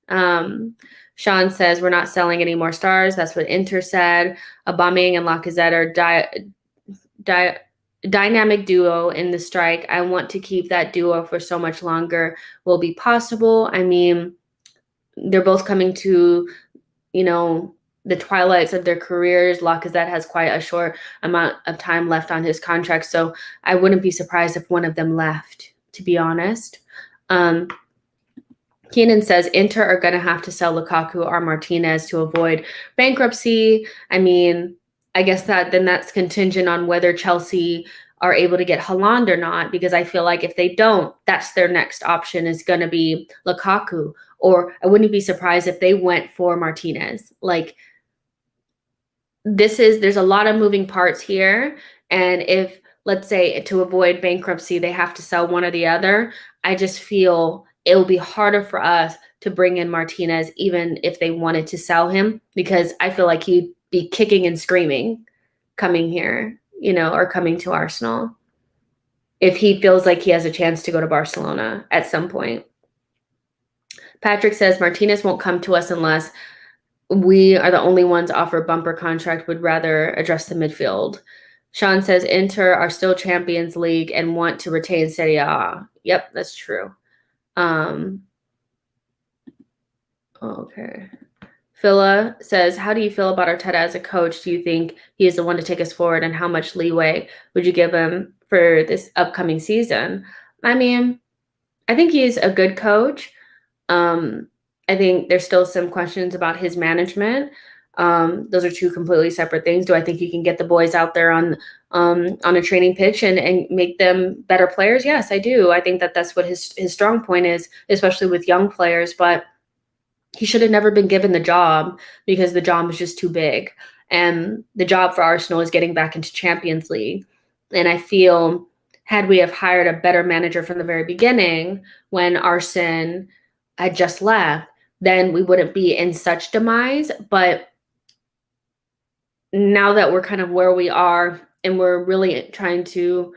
Sean says, we're not selling any more stars. That's what Inter said. Aubameyang and Lacazette are dynamic duo in the strike. I want to keep that duo for so much longer will be possible. I mean, they're both coming to, you know, the twilights of their careers. Lacazette has quite a short amount of time left on his contract, so I wouldn't be surprised if one of them left, to be honest. Keenan says Inter are going to have to sell Lukaku or Martinez to avoid bankruptcy. I mean, I guess that's contingent on whether Chelsea are able to get Haaland or not, because I feel like if they don't, that's their next option is going to be Lukaku. Or I wouldn't be surprised if they went for Martinez. Like, there's a lot of moving parts here. And if, let's say, to avoid bankruptcy, they have to sell one or the other, I just feel it will be harder for us to bring in Martinez, even if they wanted to sell him, because I feel like he'd be kicking and screaming coming here, you know, or coming to Arsenal if he feels like he has a chance to go to Barcelona at some point. Patrick says Martinez won't come to us unless we are the only ones offer bumper contract, would rather address the midfield. Sean says Inter are still Champions League and want to retain Serie A. Yep, that's true. Okay. Phila says, how do you feel about Arteta as a coach? Do you think he is the one to take us forward, and how much leeway would you give him for this upcoming season? I mean, I think he's a good coach. Um, I think there's still some questions about his management. Those are two completely separate things. Do I think he can get the boys out there on a training pitch and make them better players? Yes, I do. I think that that's what his strong point is, especially with young players. But he should have never been given the job because the job was just too big. And the job for Arsenal is getting back into Champions League. And I feel had we have hired a better manager from the very beginning when Arsene had just left, then we wouldn't be in such demise. But now that we're kind of where we are and we're really trying to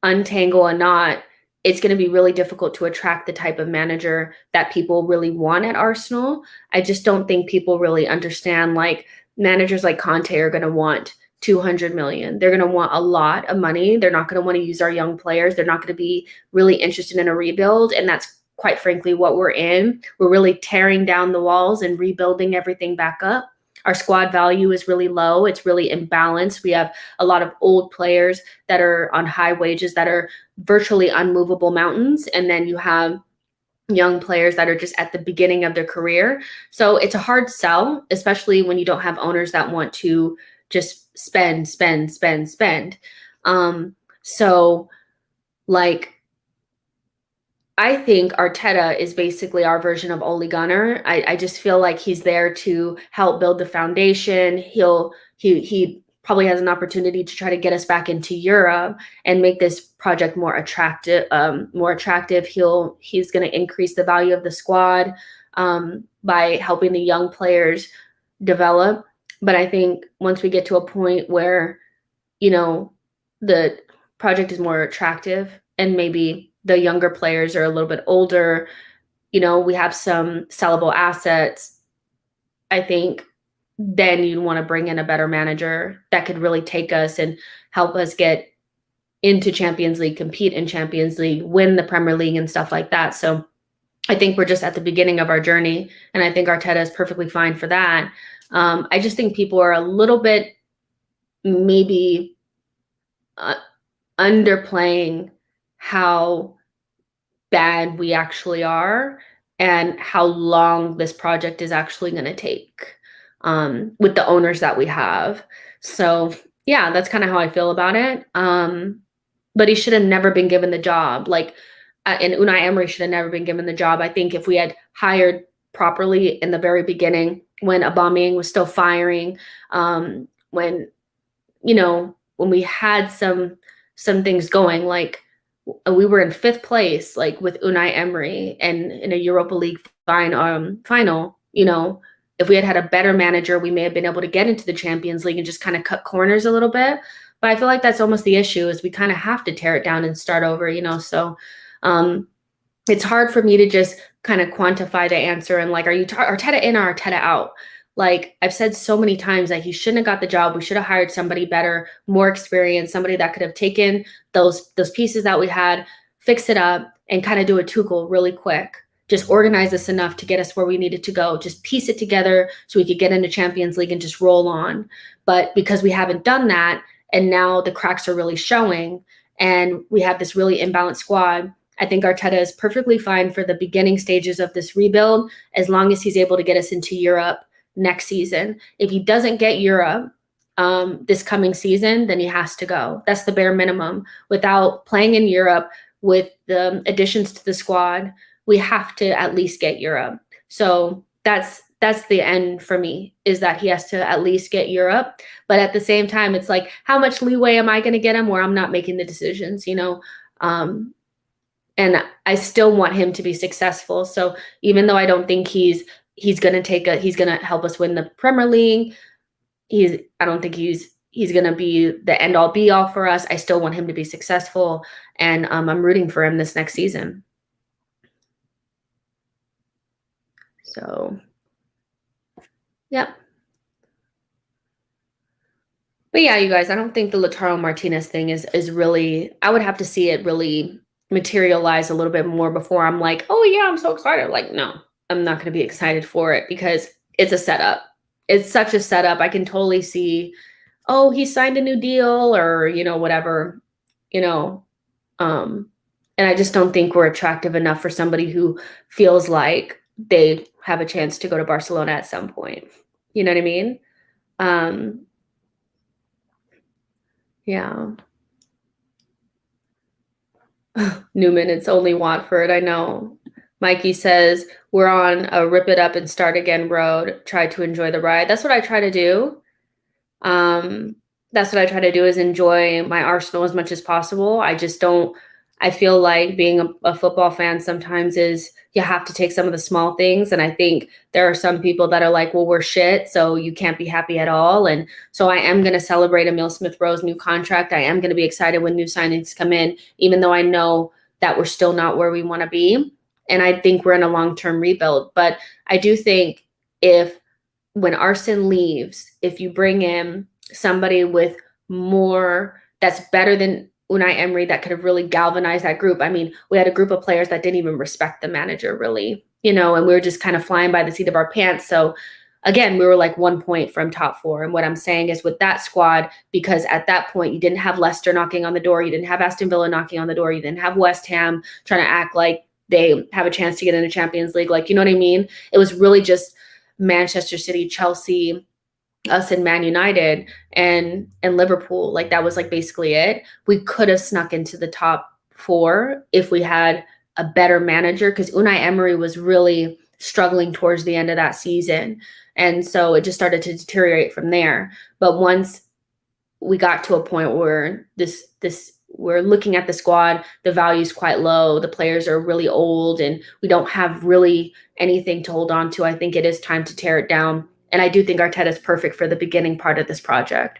untangle a knot, it's going to be really difficult to attract the type of manager that people really want at Arsenal. I just don't think people really understand, like, managers like Conte are going to want 200 million. They're going to want a lot of money. They're not going to want to use our young players. They're not going to be really interested in a rebuild. And that's quite frankly what we're in. We're really tearing down the walls and rebuilding everything back up. Our squad value is really low. It's really imbalanced. We have a lot of old players that are on high wages that are virtually unmovable mountains. And then you have young players that are just at the beginning of their career. So it's a hard sell, especially when you don't have owners that want to just spend, spend, spend, spend. So like, I think Arteta is basically our version of Ole Gunnar. I just feel like he's there to help build the foundation. He probably has an opportunity to try to get us back into Europe and make this project more attractive. He's going to increase the value of the squad by helping the young players develop. But I think once we get to a point where, you know, the project is more attractive and maybe the younger players are a little bit older, we have some sellable assets, I think then you'd want to bring in a better manager that could really take us and help us get into Champions League, compete in Champions League, win the Premier League and stuff like that. So I think we're just at the beginning of our journey, and I think Arteta is perfectly fine for that. I just think people are a little bit maybe underplaying how bad we actually are and how long this project is actually going to take with the owners that we have. So yeah, that's kind of how I feel about it. But he should have never been given the job. And Unai Emery should have never been given the job. I think if we had hired properly in the very beginning, when Aubameyang was still firing, when we had some things going, like we were in 5th place, like with Unai Emery, and in a Europa League final. If we had had a better manager, we may have been able to get into the Champions League and just kind of cut corners a little bit. But I feel like that's almost the issue, is we kind of have to tear it down and start over. So it's hard for me to just kind of quantify the answer and, like, are you Arteta in or Arteta out? Like, I've said so many times that he shouldn't have got the job. We should have hired somebody better, more experienced, somebody that could have taken those pieces that we had, fix it up, and kind of do a Tuchel really quick. Just organize us enough to get us where we needed to go. Just piece it together so we could get into Champions League and just roll on. But because we haven't done that, and now the cracks are really showing, and we have this really imbalanced squad, I think Arteta is perfectly fine for the beginning stages of this rebuild, as long as he's able to get us into Europe next season. If he doesn't get Europe this coming season, then he has to go. That's the bare minimum. Without playing in Europe, with the additions to the squad, we have to at least get Europe. So that's the end for me, is that he has to at least get Europe. But at the same time, it's like, how much leeway am I going to get him where I'm not making the decisions, and I still want him to be successful. So even though I don't think he's going to help us win the Premier League, I don't think he's going to be the end all be all for us. I still want him to be successful, and I'm rooting for him this next season. So, yeah. But yeah, you guys, I don't think the Lautaro Martinez thing is really, I would have to see it really materialize a little bit more before I'm like, oh yeah, I'm so excited. Like, no, I'm not going to be excited for it because it's a setup. It's such a setup. I can totally see, oh, he signed a new deal or, whatever, you know, um, and I just don't think we're attractive enough for somebody who feels like they have a chance to go to Barcelona at some point. You know what I mean? Um, yeah. Newman, it's only Watford. I know. Mikey says, we're on a rip it up and start again road. Try to enjoy the ride. That's what I try to do. Um, that's what I try to do is enjoy my Arsenal as much as possible. I just don't, I feel like being a football fan sometimes is you have to take some of the small things. And I think there are some people that are like, well, we're shit, so you can't be happy at all. And so I am going to celebrate Emile Smith-Rowe's new contract. I am going to be excited when new signings come in, even though I know that we're still not where we want to be. And I think we're in a long-term rebuild. But I do think when Arsene leaves, if you bring in somebody with more that's better than Unai Emery that could have really galvanized that group. I mean, we had a group of players that didn't even respect the manager really, and we were just kind of flying by the seat of our pants. So again, we were like 1 point from top four. And what I'm saying is with that squad, because at that point you didn't have Leicester knocking on the door, you didn't have Aston Villa knocking on the door, you didn't have West Ham trying to act like they have a chance to get into Champions League. Like, you know what I mean? It was really just Manchester City, Chelsea, us and Man United and Liverpool. Like that was like basically it. We could have snuck into the top four if we had a better manager, because Unai Emery was really struggling towards the end of that season. And so it just started to deteriorate from there. But once we got to a point where we're looking at the squad, the value's quite low, the players are really old, and we don't have really anything to hold on to. I think it is time to tear it down. And I do think Arteta is perfect for the beginning part of this project.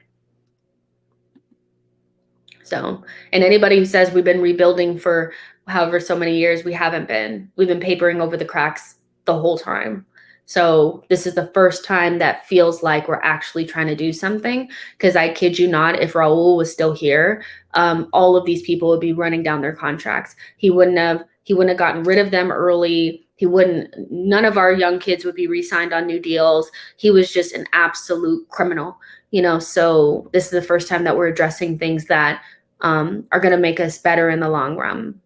So, and anybody who says we've been rebuilding for however so many years, we haven't been. We've been papering over the cracks the whole time. So this is the first time that feels like we're actually trying to do something. Because I kid you not, if Raul was still here, all of these people would be running down their contracts. He wouldn't have gotten rid of them early. None of our young kids would be re-signed on new deals. He was just an absolute criminal, so this is the first time that we're addressing things that are going to make us better in the long run.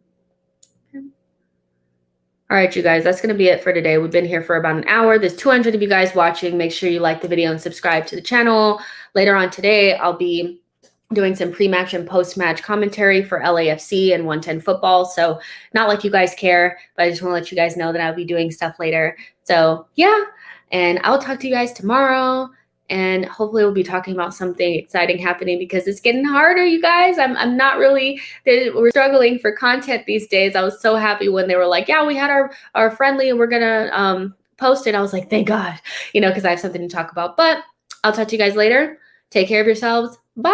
All right, you guys, that's going to be it for today. We've been here for about an hour. There's 200 of you guys watching. Make sure you like the video and subscribe to the channel. Later on today, I'll be doing some pre-match and post-match commentary for LAFC and 110 football. So not like you guys care, but I just want to let you guys know that I'll be doing stuff later. So yeah, and I'll talk to you guys tomorrow. And hopefully we'll be talking about something exciting happening, because it's getting harder, you guys. I'm not really, we're struggling for content these days. I was so happy when they were like, yeah, we had our friendly and we're going to post it. I was like, thank God, because I have something to talk about. But I'll talk to you guys later. Take care of yourselves. Bye.